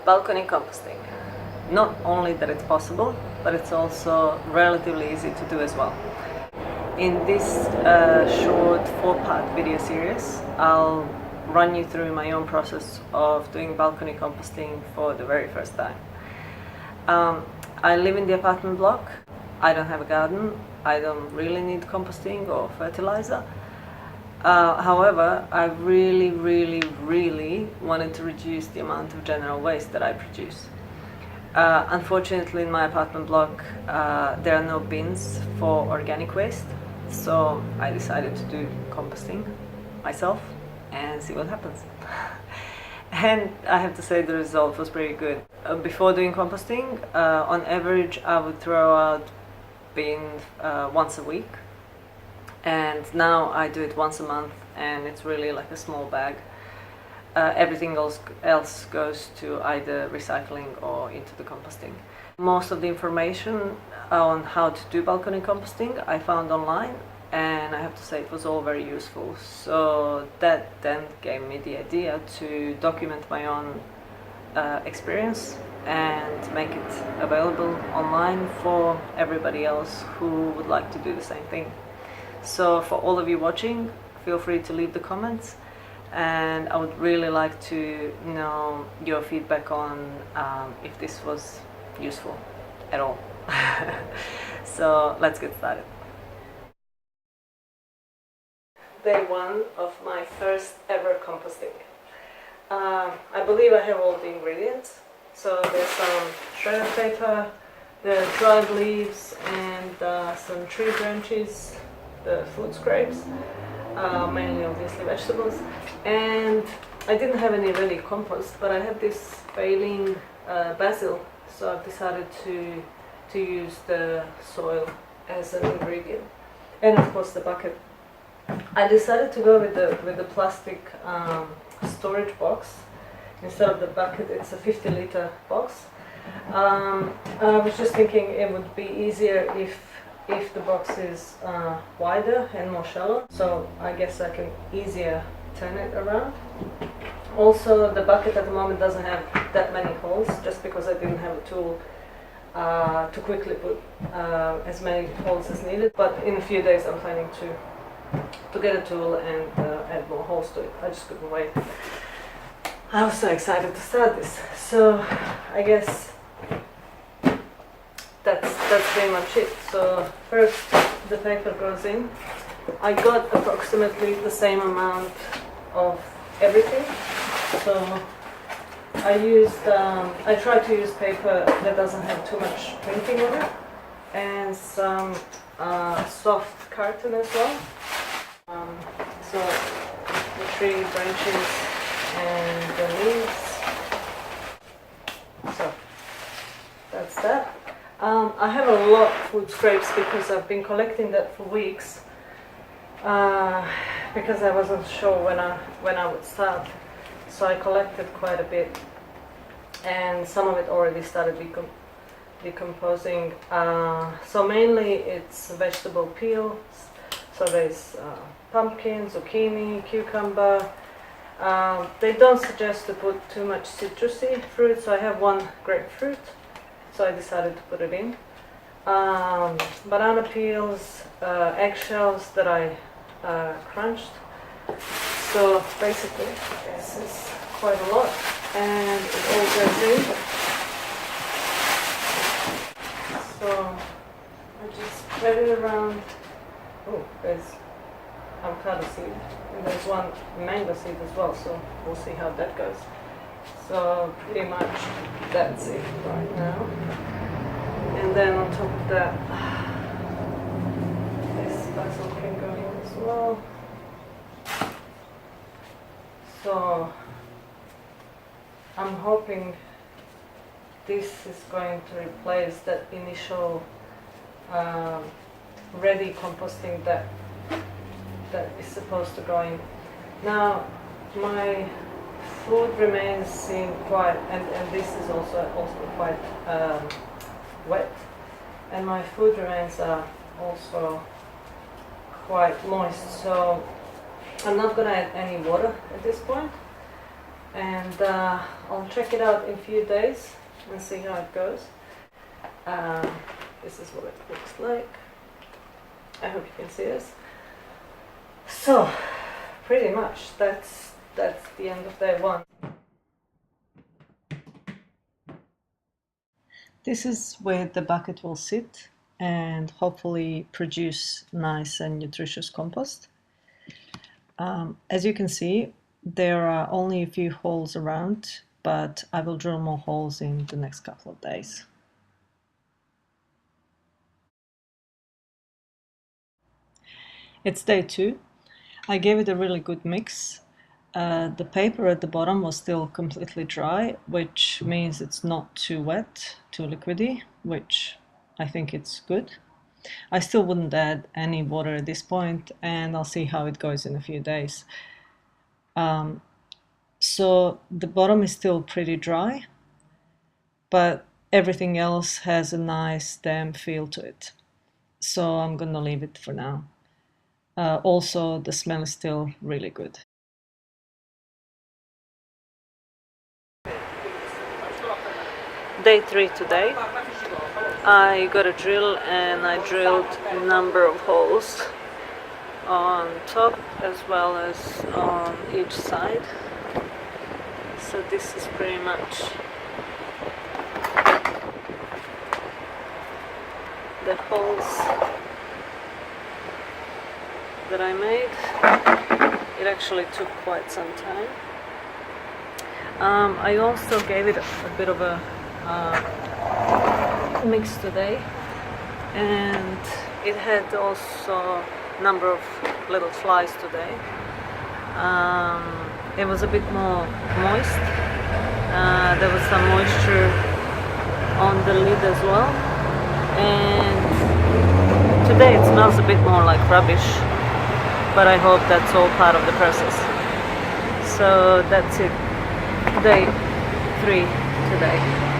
balcony composting. Not only that it's possible, but it's also relatively easy to do as well. In this short 4-part video series, I'll run you through my own process of doing balcony composting for the very first time. I live in the apartment block. I don't have a garden. I don't really need composting or fertilizer. However, I really wanted to reduce the amount of general waste that I produce. Unfortunately, in my apartment block, there are no bins for organic waste, so I decided to do composting myself and see what happens. And I have to say the result was pretty good. Before doing composting, on average, I would throw out bins once a week. And now I do it once a month, and it's really like a small bag. Everything else goes to either recycling or into the composting. Most of the information on how to do balcony composting I found online, and I have to say it was all very useful. So that then gave me the idea to document my own experience and make it available online for everybody else who would like to do the same thing. So for all of you watching, feel free to leave the comments, and I would really like to know your feedback on if this was useful at all. So let's get started. Day 1 of my first ever composting. I believe I have all the ingredients. So there's some shredded paper, the dried leaves, and some tree branches, the food scraps, mainly obviously vegetables, and I didn't have any ready compost, but I had this failing basil, so I've decided to use the soil as an ingredient, and of course the bucket. I decided to go with the plastic storage box instead of the bucket. It's a 50-liter box. I was just thinking it would be easier if the box is wider and more shallow, so I guess I can easier turn it around. Also, the bucket at the moment doesn't have that many holes, just because I didn't have a tool to quickly put as many holes as needed, but in a few days I'm planning to get a tool and add more holes to it. I just couldn't wait. I was so excited to start this, so I guess that's pretty much it. So first the paper goes in. I got approximately the same amount of everything. So I try to use paper that doesn't have too much printing on it, and some soft carton as well. So the tree branches and the leaves. So that's that. I have a lot of food scraps because I've been collecting that for weeks, because I wasn't sure when I would start. So I collected quite a bit, and some of it already started decomposing. So mainly it's vegetable peels. So there's pumpkin, zucchini, cucumber. They don't suggest to put too much citrusy fruit, so I have one grapefruit, so I decided to put it in. Banana peels, eggshells that I crunched. So basically this is quite a lot, and it all goes in. So I just spread it around. Oh, there's avocado seed, and there's one mango seed as well, so we'll see how that goes. So pretty much that's it right now. And then on top of that, this basil can go in as well. So I'm hoping this is going to replace that initial ready composting that is supposed to go in. Now my food remains in quite, and this is also quite wet, and my food remains also quite moist, so I'm not going to add any water at this point. and I'll check it out in a few days and see how it goes. This is what it looks like. I hope you can see this. So pretty much that's the end of day one. This is where the bucket will sit and hopefully produce nice and nutritious compost. As you can see, there are only a few holes around, but I will drill more holes in the next couple of days. It's day 2. I gave it a really good mix. The paper at the bottom was still completely dry, which means it's not too wet, too liquidy, which I think it's good. I still wouldn't add any water at this point, and I'll see how it goes in a few days. So the bottom is still pretty dry, but everything else has a nice damp feel to it. So I'm gonna leave it for now. Also, the smell is still really good. Day 3 today. I got a drill and I drilled a number of holes on top as well as on each side. So this is pretty much the holes that I made. It actually took quite some time. I also gave it a bit of a mix today, and it had also a number of little flies today. It was a bit more moist. There was some moisture on the lid as well, and today it smells a bit more like rubbish, but I hope that's all part of the process. So that's it, day 3 today.